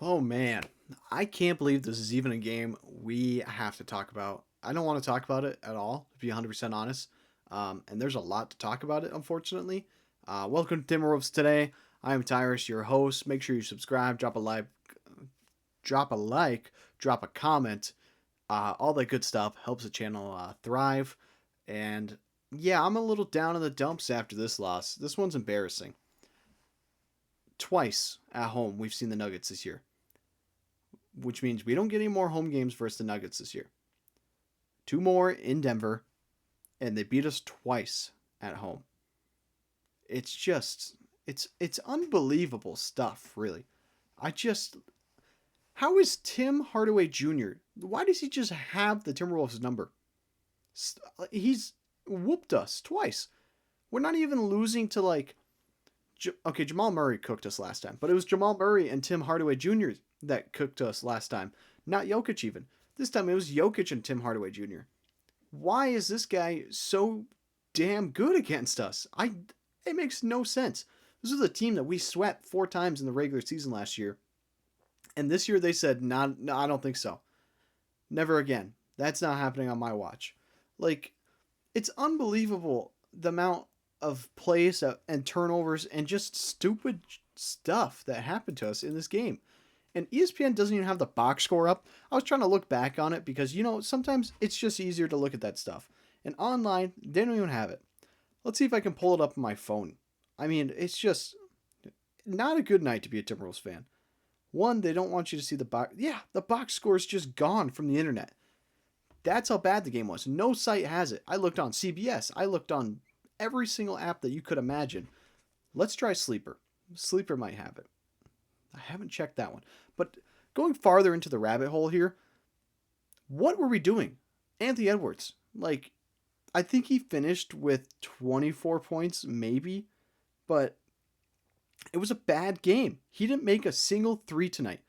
Oh man, I can't believe this is even a game we have to talk about. I don't want to talk about it at all, to be 100% honest. And there's a lot to talk about it, unfortunately. Welcome to Timberwolves Today. I'm Tyrus, your host. Make sure you subscribe, drop a comment. All that good stuff helps the channel thrive. And yeah, I'm a little down in the dumps after this loss. This one's embarrassing. Twice at home, we've seen the Nuggets this year, which means we don't get any more home games versus the Nuggets this year. Two more in Denver, and they beat us twice at home. It's just it's unbelievable stuff, really. I just How is Tim Hardaway Jr.? Why does he just have the Timberwolves number? He's whooped us twice. We're not even losing to okay, Jamal Murray cooked us last time, but it was Jamal Murray and Tim Hardaway Jr. that cooked us last time, not Jokic even. This time it was Jokic and Tim Hardaway Jr. Why is this guy so damn good against us? It makes no sense. This is a team that we swept 4 times in the regular season last year, and this year they said, "No, I don't think so. Never again. That's not happening on my watch." Like, it's unbelievable the amount of plays and turnovers and just stupid stuff that happened to us in this game. And ESPN doesn't even have the box score up. I was trying to look back on it because, sometimes it's just easier to look at that stuff. And online, they don't even have it. Let's see if I can pull it up on my phone. I mean, it's just not a good night to be a Timberwolves fan. One, they don't want you to see the box. Yeah, the box score is just gone from the internet. That's how bad the game was. No site has it. I looked on CBS. I looked on every single app that you could imagine. Let's try Sleeper. Sleeper might have it. I haven't checked that one. But going farther into the rabbit hole here, what were we doing? Anthony Edwards. I think he finished with 24 points, maybe. But it was a bad game. He didn't make a single three tonight.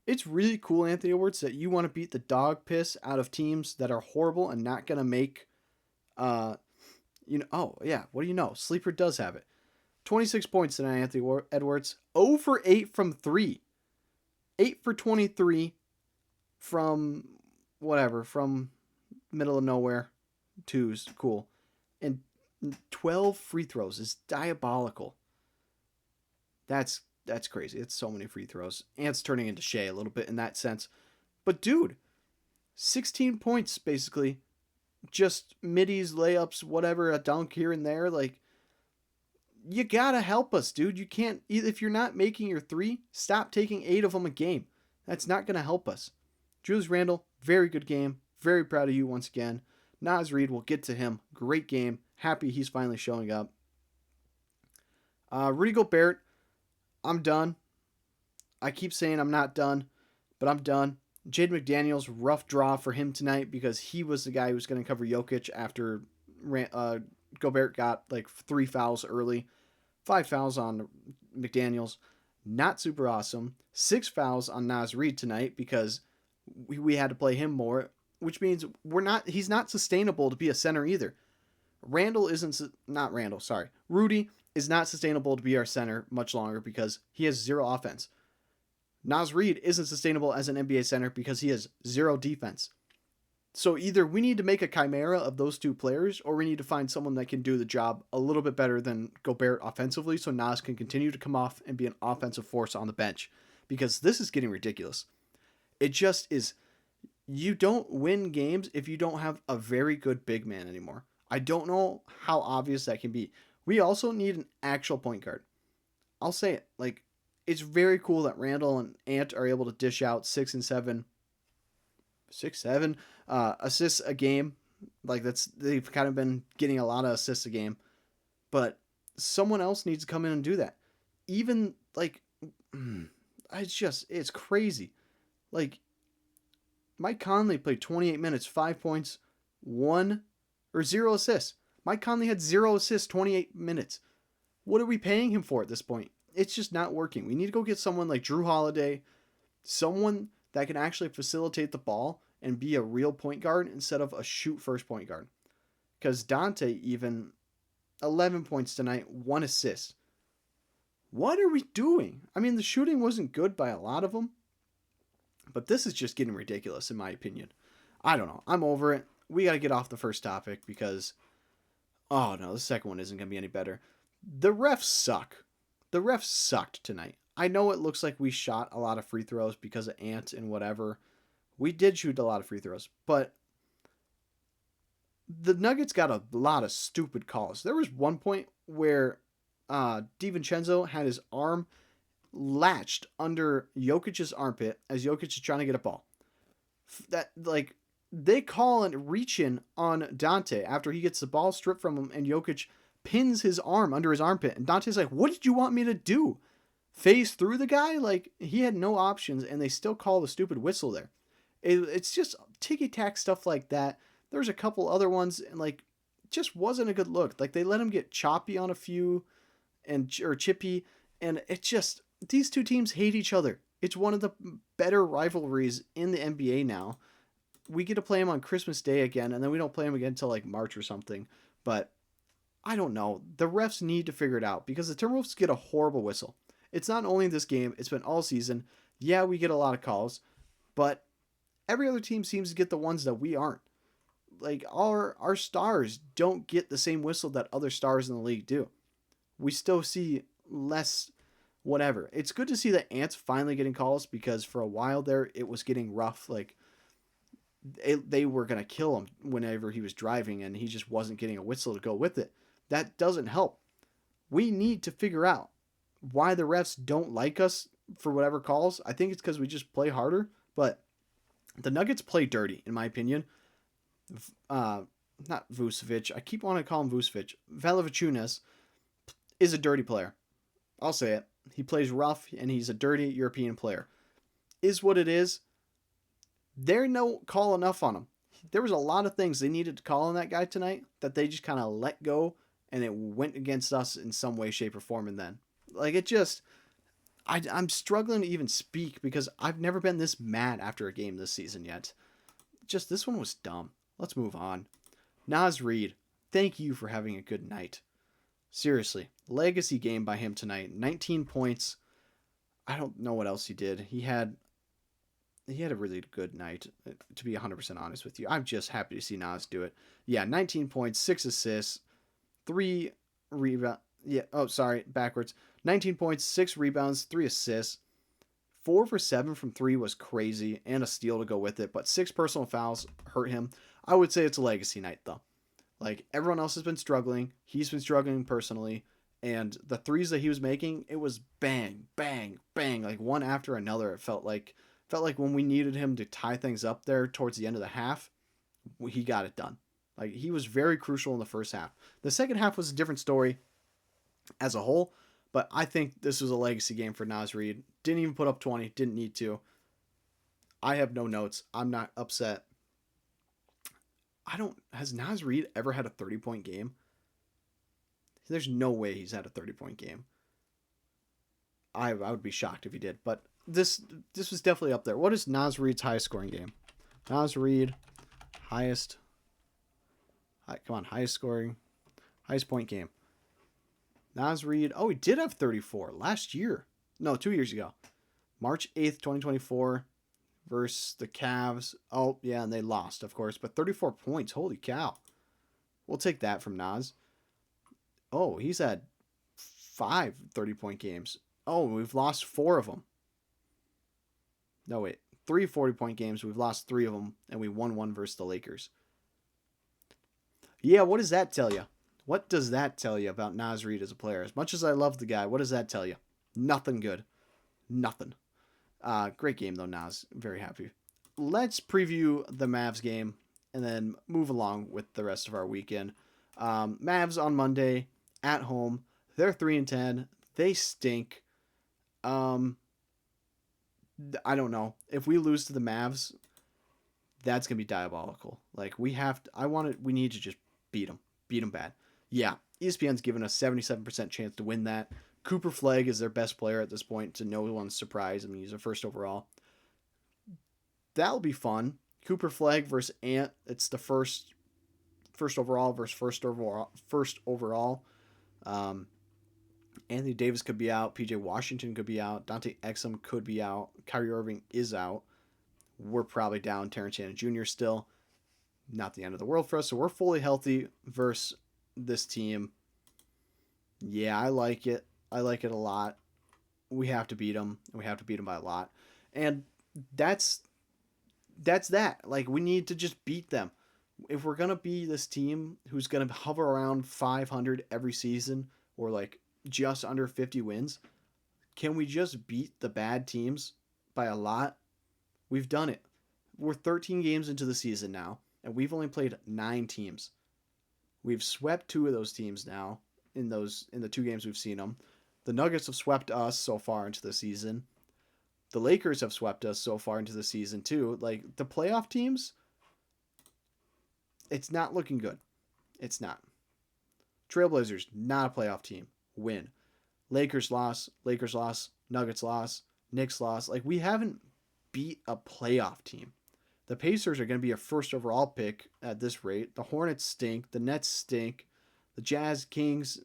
It's really cool, Anthony Edwards, that you want to beat the dog piss out of teams that are horrible and not going to make, oh, yeah, what do you know? Sleeper does have it. 26 points tonight, Anthony Edwards. 0 for 8 from 3. 8 for 23 from from middle of nowhere. Twos, cool. And 12 free throws is diabolical. That's crazy. It's so many free throws. Ant's turning into Shea a little bit in that sense. But dude, 16 points basically. Just middies, layups, whatever, a dunk here and there. You gotta help us, dude. You can't, if you're not making your three, stop taking 8 of them a game. That's not gonna help us. Julius Randle, very good game. Very proud of you once again. Naz Reid, we'll get to him. Great game. Happy he's finally showing up. Rudy Gobert, I'm done. I keep saying I'm not done, but I'm done. Jaden McDaniels, rough draw for him tonight because he was the guy who was going to cover Jokic after Gobert got 3 fouls early. 5 fouls on McDaniels. Not super awesome. 6 fouls on Naz Reid tonight because we had to play him more, which means he's not sustainable to be a center either. Rudy is not sustainable to be our center much longer because he has 0 offense. Naz Reid isn't sustainable as an NBA center because he has 0 defense. So either we need to make a chimera of those 2 players, or we need to find someone that can do the job a little bit better than Gobert offensively so Naz can continue to come off and be an offensive force on the bench. Because this is getting ridiculous. It just is. You don't win games if you don't have a very good big man anymore. I don't know how obvious that can be. We also need an actual point guard. I'll say it. It's very cool that Randall and Ant are able to dish out 6 and 7 assists a game. They've kind of been getting a lot of assists a game. But someone else needs to come in and do that. Even it's crazy. Mike Conley played 28 minutes, 5 points, 0 assists. Mike Conley had 0 assists, 28 minutes. What are we paying him for at this point? It's just not working. We need to go get someone like Drew Holiday, someone that can actually facilitate the ball and be a real point guard instead of a shoot first point guard. Because Dante even 11 points tonight, 1 assist. What are we doing? I mean, the shooting wasn't good by a lot of them, But this is just getting ridiculous, in my opinion. I don't know. I'm over it. We got to get off the first topic because, oh no, the second one isn't going to be any better. The refs suck. The refs sucked tonight. I know it looks like we shot a lot of free throws because of Ant and whatever. We did shoot a lot of free throws, but the Nuggets got a lot of stupid calls. There was one point where DiVincenzo had his arm latched under Jokic's armpit as Jokic is trying to get a ball. That like they call and reach in on Dante after he gets the ball stripped from him and Jokic pins his arm under his armpit and Dante's like, "What did you want me to do? Phase through the guy?" Like he had no options and they still call the stupid whistle there. It's just ticky tack stuff like that. There's a couple other ones and like just wasn't a good look. Like they let him get choppy on a few or chippy, and it just these two teams hate each other. It's one of the better rivalries in the NBA now. We get to play them on Christmas Day again, and then we don't play them again until like March or something. But I don't know. The refs need to figure it out because the Timberwolves get a horrible whistle. It's not only this game, it's been all season. Yeah, we get a lot of calls, but every other team seems to get the ones that we aren't. Like our stars don't get the same whistle that other stars in the league do. We still see less whatever. It's good to see that Ant's finally getting calls because for a while there it was getting rough. Like they were going to kill him whenever he was driving and he just wasn't getting a whistle to go with it. That doesn't help. We need to figure out why the refs don't like us for whatever calls. I think it's because we just play harder, but the Nuggets play dirty, in my opinion. Not Vucevic. I keep wanting to call him Vucevic. Valanciunas is a dirty player. I'll say it. He plays rough, and he's a dirty European player. Is what it is. They're no call enough on him. There was a lot of things they needed to call on that guy tonight that they just kind of let go, and it went against us in some way, shape, or form. And then, like, it just, I'm struggling to even speak because I've never been this mad after a game this season yet. Just this one was dumb. Let's move on. Naz Reid, thank you for having a good night. Seriously, legacy game by him tonight. 19 points. I don't know what else he did. He had a really good night, to be 100% honest with you. I'm just happy to see Naz do it. Yeah, 19 points, 6 assists, 3 rebounds. Yeah, oh, sorry, backwards. 19 points, 6 rebounds, 3 assists. 4 for 7 from 3 was crazy, and a steal to go with it, but 6 personal fouls hurt him. I would say it's a legacy night, though. Like, everyone else has been struggling. He's been struggling personally. And the threes that he was making, it was bang, bang, bang, like one after another. It felt like when we needed him to tie things up there towards the end of the half, he got it done. Like, he was very crucial in the first half. The second half was a different story as a whole, but I think this was a legacy game for Naz Reid. Didn't even put up 20, didn't need to. I have no notes. I'm not upset. Has Naz Reid ever had a 30-point game? There's no way he's had a 30-point game. I would be shocked if he did, but this was definitely up there. What is Naz Reid's highest scoring game? Naz Reid, highest scoring, highest point game. Naz Reid, oh, he did have 34 last year. No, 2 years ago. March 8th, 2024 versus the Cavs. Oh, yeah, and they lost, of course, but 34 points. Holy cow. We'll take that from Naz. Oh, he's had 5 30-point games. Oh, we've lost 4 of them. No, wait. 3 40-point games. We've lost 3 of them, and we won 1 versus the Lakers. Yeah, what does that tell you? What does that tell you about Naz Reid as a player? As much as I love the guy, what does that tell you? Nothing good. Nothing. Great game, though, Naz. Very happy. Let's preview the Mavs game and then move along with the rest of our weekend. Mavs on Monday at home. They're 3-10. They stink. I don't know. If we lose to the Mavs, that's going to be diabolical. Like, we need to just beat them. Beat them bad. Yeah, ESPN's given us 77% chance to win that. Cooper Flagg is their best player at this point, to no one's surprise. I mean, he's a first overall. That'll be fun. Cooper Flagg versus Ant. It's the first overall versus first overall. Anthony Davis could be out. PJ Washington could be out. Dante Exum could be out. Kyrie Irving is out. We're probably down Terrence Shannon Jr. still. Not the end of the world for us. So we're fully healthy versus this team. Yeah, I like it. I like it a lot. We have to beat them. We have to beat them by a lot. And that's that. Like, we need to just beat them. If we're gonna be this team who's gonna hover around 500 every season, or like just under 50 wins, can we just beat the bad teams by a lot? We've done it. We're 13 games into the season now, and we've only played 9 teams. We've swept 2 of those teams now in the 2 games we've seen them. The Nuggets have swept us so far into the season. The Lakers have swept us so far into the season too. Like, the playoff teams, it's not looking good. It's not. Trailblazers, not a playoff team. Win. Lakers loss. Lakers loss. Nuggets loss. Knicks loss. Like, we haven't beat a playoff team. The Pacers are going to be a first overall pick at this rate. The Hornets stink. The Nets stink. The Jazz, Kings,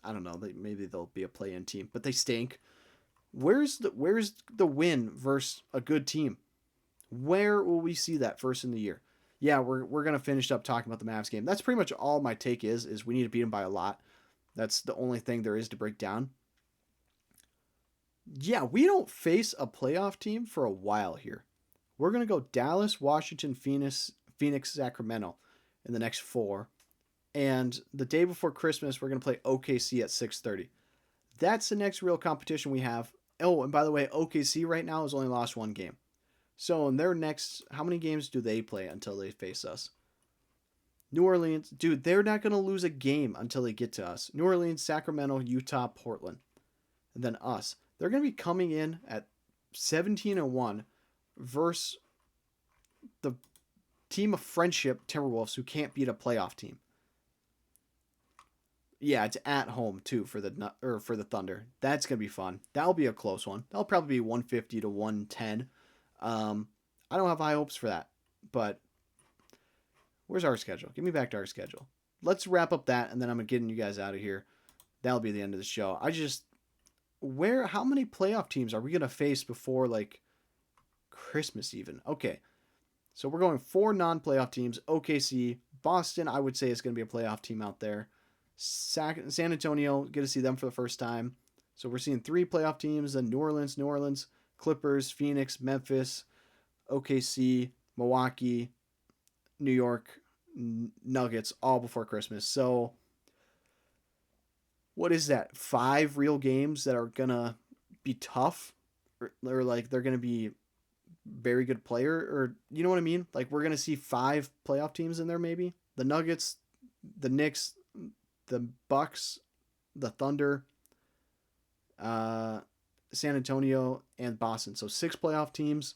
I don't know. Maybe they'll be a play-in team, but they stink. Where's the win versus a good team? Where will we see that first in the year? Yeah, we're gonna finish up talking about the Mavs game. That's pretty much all my take is we need to beat them by a lot. That's the only thing there is to break down. Yeah, we don't face a playoff team for a while here. We're gonna go Dallas, Washington, Phoenix, Sacramento in the next 4. And the day before Christmas, we're gonna play OKC at 6:30. That's the next real competition we have. Oh, and by the way, OKC right now has only lost 1 game. So in their next, how many games do they play until they face us? New Orleans, dude, they're not going to lose a game until they get to us. New Orleans, Sacramento, Utah, Portland, and then us. They're going to be coming in at 17-1 versus the team of friendship Timberwolves, who can't beat a playoff team. Yeah, it's at home too for the Thunder. That's gonna be fun. That'll be a close one. That'll probably be 150 to 110. I don't have high hopes for that, but where's our schedule? Give me back to our schedule. Let's wrap up that, and then I'm getting you guys out of here. That'll be the end of the show. How many playoff teams are we gonna face before like Christmas even? Okay, so we're going 4 non-playoff teams. OKC, Boston, I would say is gonna be a playoff team out there. San Antonio, get to see them for the first time. So we're seeing 3 playoff teams, then New Orleans, Clippers, Phoenix, Memphis, OKC, Milwaukee, New York, Nuggets, all before Christmas. So what is that? 5 real games that are going to be tough, or like they're going to be very good player, or you know what I mean? Like, we're going to see 5 playoff teams in there maybe. The Nuggets, the Knicks, the Bucks, the Thunder, San Antonio, and Boston. So 6 playoff teams,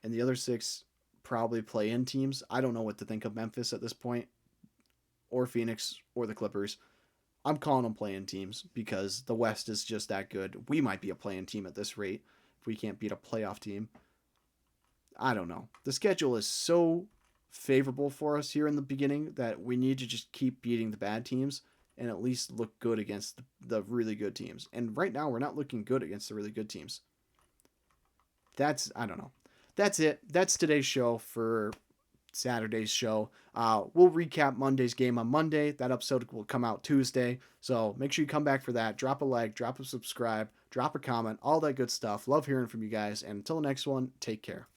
and the other 6 probably play-in teams. I don't know what to think of Memphis at this point, or Phoenix, or the Clippers. I'm calling them play-in teams because the West is just that good. We might be a play-in team at this rate if we can't beat a playoff team. I don't know. The schedule is so favorable for us here in the beginning that we need to just keep beating the bad teams and at least look good against the really good teams. And right now we're not looking good against the really good teams. I don't know. That's it. That's today's show for Saturday's show. We'll recap Monday's game on Monday. That episode will come out Tuesday. So make sure you come back for that. Drop a like, drop a subscribe, drop a comment, all that good stuff. Love hearing from you guys. And until the next one, take care.